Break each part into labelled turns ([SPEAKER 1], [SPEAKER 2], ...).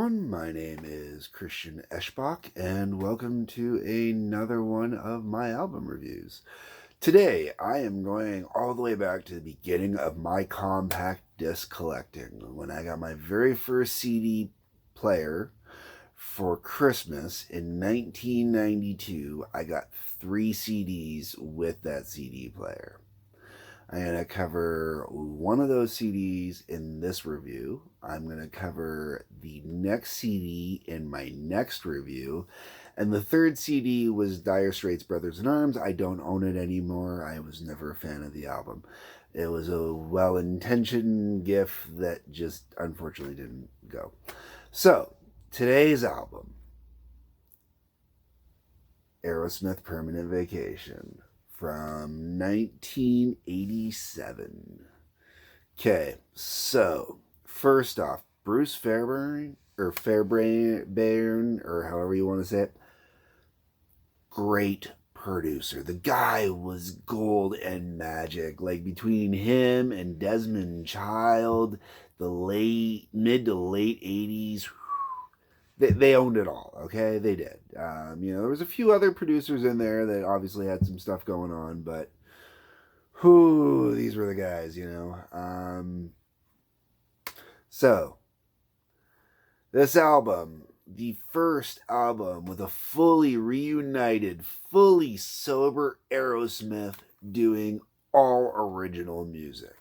[SPEAKER 1] everyone. My name is Christian Eschbach, and welcome to another one of my album reviews. Today, I am going all the way back to the beginning of my compact disc collecting, when I got my very first CD player for Christmas in 1992. I got 3 CDs with that CD player. I'm going to cover one of those CDs in this review. I'm going to cover the next CD in my next review. And the third CD was Dire Straits' Brothers in Arms. I don't own it anymore. I was never a fan of the album. It was a well-intentioned gift that just unfortunately didn't go. So, today's album, Aerosmith Permanent Vacation, from 1987. Okay, so first off, Bruce Fairbairn, or however you want to say it, great producer. The guy was gold and magic. Like, between him and Desmond Child, the mid to late 80s, they owned it all, okay? They did. There was a few other producers in there that obviously had some stuff going on, but these were the guys, So, this album, the first album with a fully reunited, fully sober Aerosmith doing all original music.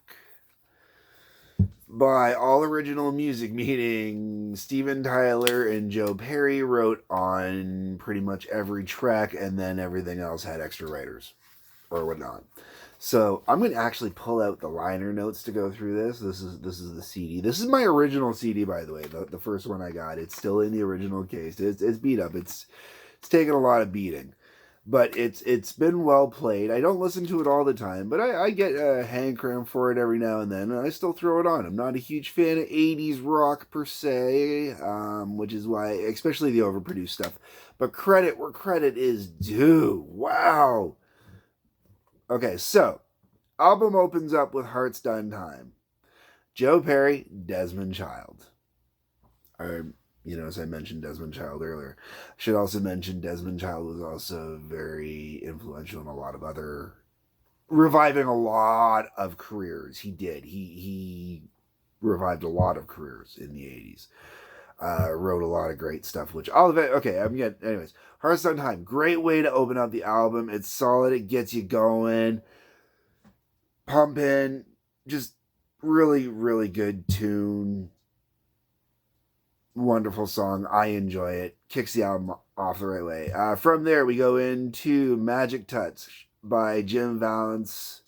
[SPEAKER 1] By all original music, meaning Steven Tyler and Joe Perry wrote on pretty much every track, and then everything else had extra writers or whatnot. So I'm going to actually pull out the liner notes to go through this. This is the CD. This is my original CD, by the way, the first one I got. It's still in the original case. It's beat up. It's taken a lot of beating. But it's been well played. I don't listen to it all the time, but I get a hankering for it every now and then, and I still throw it on. I'm not a huge fan of 80s rock per se, which is why, especially the overproduced stuff. But credit where credit is due. Wow. Okay, so, album opens up with Heartstone Time. Joe Perry, Desmond Child. As I mentioned Desmond Child earlier. I should also mention Desmond Child was also very influential in a lot of other, reviving a lot of careers. He did. He revived a lot of careers in the 80s. Wrote a lot of great stuff, which all of it, okay, anyways. Heartstone Time, great way to open up the album. It's solid. It gets you going. Pumping. Just really, really good tune. Wonderful song. I enjoy it. Kicks the album off the right way. From there, we go into Magic Touch by Jim Vallance,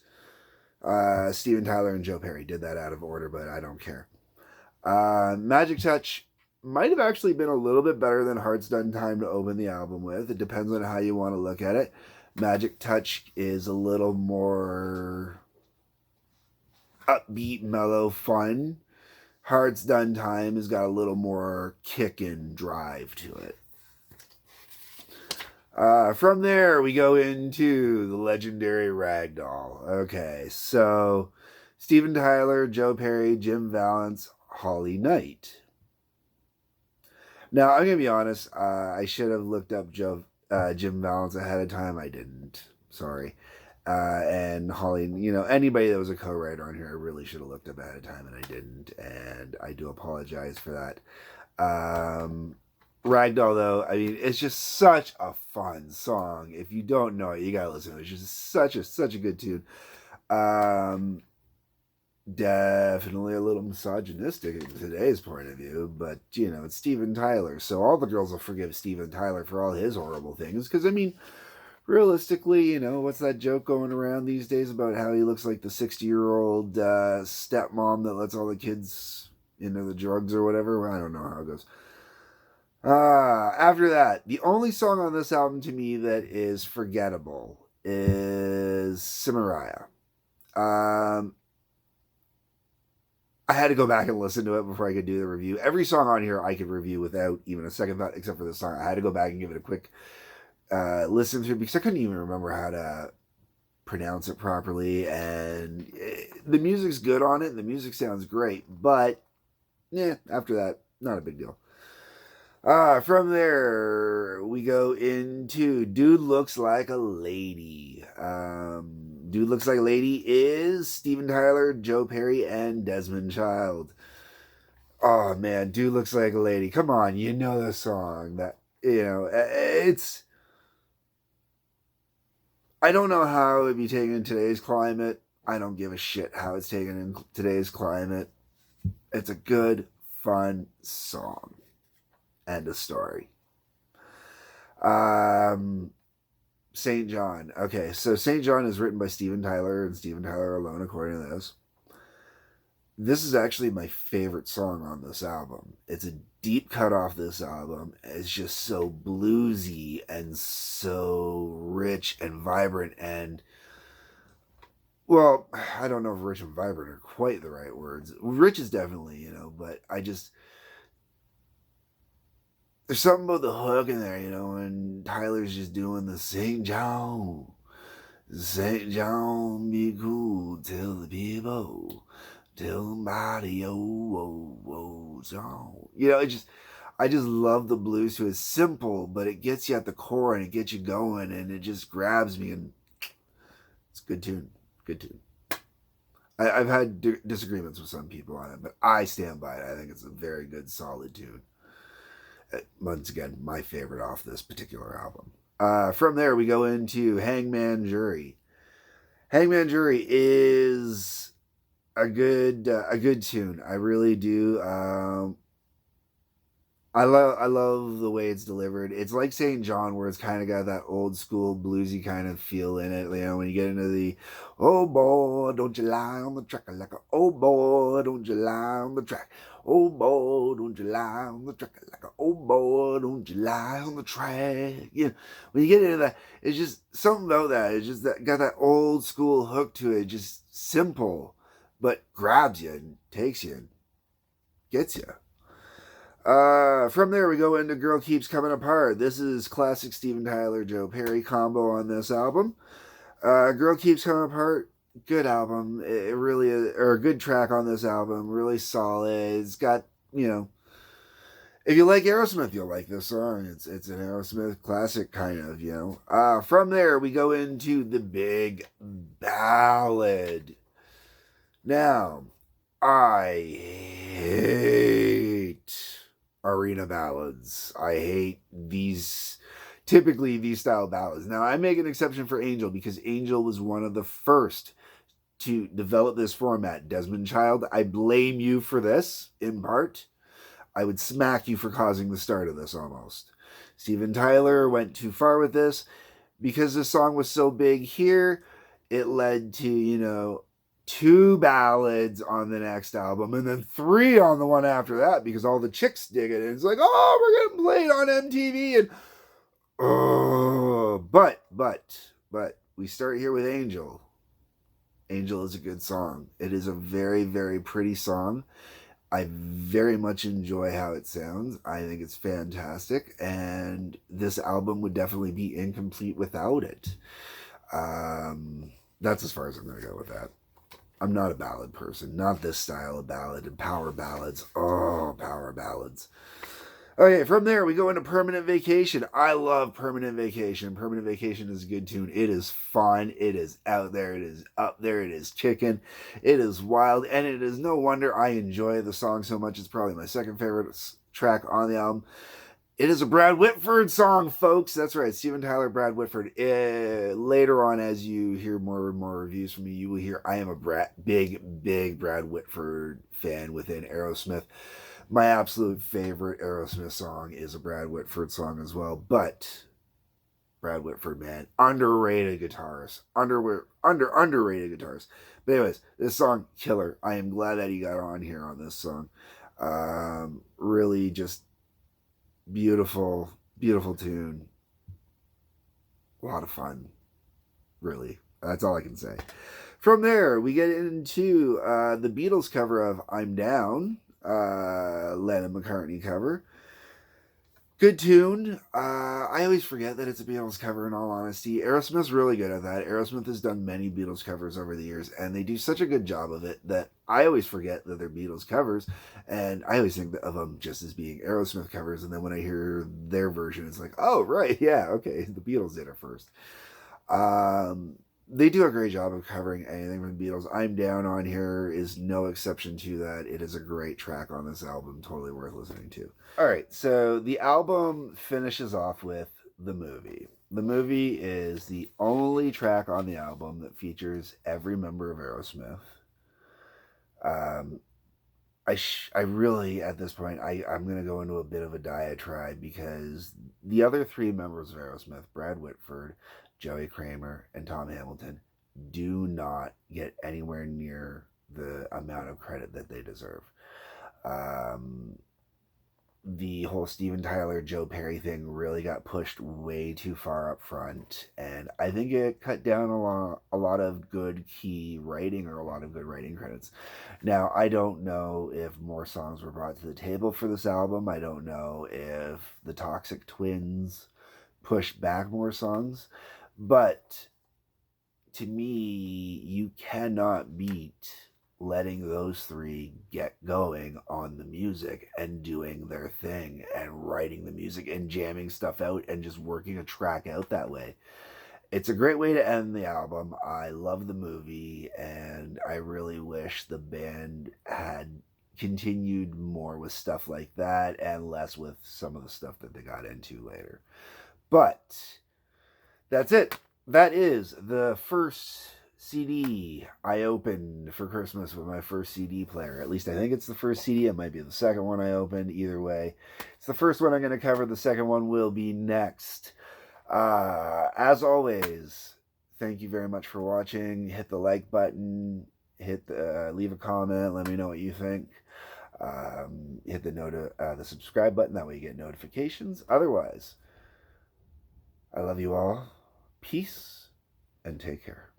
[SPEAKER 1] Steven Tyler, and Joe Perry. Did that out of order, but I don't care. Magic Touch might have actually been a little bit better than Heartstone Time to open the album with. It depends on how you want to look at it. Magic Touch is a little more upbeat, mellow, fun. Heartstone Time has got a little more kick and drive to it. From there, we go into the legendary Ragdoll. Okay, so Steven Tyler, Joe Perry, Jim Vallance, Holly Knight. Now, I'm going to be honest, I should have looked up Jim Vallance ahead of time. I didn't. Sorry. And Holly, anybody that was a co-writer on here, I really should have looked up ahead of time, and I didn't, and I do apologize for that. Ragdoll, though, I mean, it's just such a fun song. If you don't know it, you gotta listen to it. It's just such a good tune. Definitely a little misogynistic in today's point of view, but, it's Steven Tyler, so all the girls will forgive Steven Tyler for all his horrible things, because, I mean, realistically, what's that joke going around these days about how he looks like the 60-year-old stepmom that lets all the kids into the drugs or whatever? I don't know how it goes. After that, the only song on this album to me that is forgettable is Cimaraya. I had to go back and listen to it before I could do the review. Every song on here I could review without even a second thought, except for this song. I had to go back and give it a quick listen through, because I couldn't even remember how to pronounce it properly, and the music's good on it, and the music sounds great, but after that, not a big deal. From there, we go into Dude Looks Like a Lady. Dude Looks Like a Lady is Steven Tyler, Joe Perry, and Desmond Child. Oh man, Dude Looks Like a Lady. Come on, you know the song. It's. I don't know how it would be taken in today's climate. I don't give a shit how it's taken in today's climate. It's a good, fun song and a story. Um, St. John. Okay, so St. John is written by Steven Tyler and Steven Tyler alone, according to this. This is actually my favorite song on this album. It's a deep cut off this album. It's just so bluesy and so rich and vibrant and well, I don't know if rich and vibrant are quite the right words. Rich is definitely, but there's something about the hook in there, and Tyler's just doing the St. John. St. John be cool, tell the people, tell somebody, John. I just love the blues to it. It's simple, but it gets you at the core and it gets you going and it just grabs me and it's a good tune. Good tune. I've had disagreements with some people on it, but I stand by it. I think it's a very good, solid tune. Once again, my favorite off this particular album. From there, we go into Hangman Jury. Hangman Jury is a good tune. I really do. I love the way it's delivered. It's like St. John, where it's kind of got that old school bluesy kind of feel in it. When you get into the oh boy, don't you lie on the track like a oh boy, don't you lie on the track. Oh boy, don't you lie on the track like a oh boy, don't you lie on the track. When you get into that, it's just something about that. It's just got that old school hook to it. Just simple, but grabs you and takes you and gets you. From there, we go into Girl Keeps Coming Apart. This is classic Steven Tyler, Joe Perry combo on this album. Girl Keeps Coming Apart, good album. It really is, or a good track on this album. Really solid. It's got, if you like Aerosmith, you'll like this song. It's an Aerosmith classic, kind of. From there, we go into the big ballad. Now, I hate arena ballads. I hate typically these style ballads. Now, I make an exception for Angel because Angel was one of the first to develop this format. Desmond Child, I blame you for this, in part. I would smack you for causing the start of this almost. Steven Tyler went too far with this. Because this song was so big here, it led to, 2 ballads on the next album and then 3 on the one after that because all the chicks dig it. And it's like, oh, we're getting played on MTV. And oh, but we start here with Angel. Angel is a good song. It is a very, very pretty song. I very much enjoy how it sounds. I think it's fantastic. And this album would definitely be incomplete without it. That's as far as I'm going to go with that. I'm not a ballad person. Not this style of ballad and power ballads. Oh, power ballads. Okay, from there we go into Permanent Vacation. I love Permanent Vacation. Permanent Vacation is a good tune. It is fun. It is out there. It is up there. It is kicking. It is wild. And it is no wonder I enjoy the song so much. It's probably my second favorite track on the album. It is a Brad Whitford song, folks. That's right, Steven Tyler, Brad Whitford. Later on, as you hear more and more reviews from me, you will hear I am a big Brad Whitford fan within Aerosmith. My absolute favorite Aerosmith song is a Brad Whitford song as well. But Brad Whitford, man, underrated guitarist, underrated guitarist. But anyways, this song, killer. I am glad that he got on here on this song. Really just beautiful tune. A lot of fun. Really. That's all I can say. From there, we get into the Beatles cover of I'm Down. Lennon McCartney cover. Good tune. I always forget that it's a Beatles cover, in all honesty. Aerosmith's really good at that. Aerosmith has done many Beatles covers over the years, and they do such a good job of it that I always forget that they're Beatles covers, and I always think of them just as being Aerosmith covers, and then when I hear their version, it's like, oh, right, yeah, okay, the Beatles did it first. Um, they do a great job of covering anything from the Beatles. I'm Down on Here is no exception to that. It is a great track on this album, totally worth listening to. All right, so the album finishes off with the movie. The movie is the only track on the album that features every member of Aerosmith. Um, I really, at this point, I'm going to go into a bit of a diatribe because the other three members of Aerosmith, Brad Whitford, Joey Kramer, and Tom Hamilton, do not get anywhere near the amount of credit that they deserve. Um, the whole Steven Tyler, Joe Perry thing really got pushed way too far up front, and I think it cut down a lot of good key writing or a lot of good writing credits. Now, I don't know if more songs were brought to the table for this album. I don't know if the Toxic Twins pushed back more songs, but to me, you cannot beat letting those three get going on the music and doing their thing and writing the music and jamming stuff out and just working a track out that way. It's a great way to end the album. I love the movie, and I really wish the band had continued more with stuff like that and less with some of the stuff that they got into later. But that's it. That is the first CD I opened for Christmas with my first CD player. At least I think it's the first CD. It might be the second one I opened. Either way, it's the first one I'm going to cover. The second one will be next. As always, thank you very much for watching. Hit the like button. Leave a comment. Let me know what you think. Hit the subscribe button. That way you get notifications. Otherwise, I love you all. Peace and take care.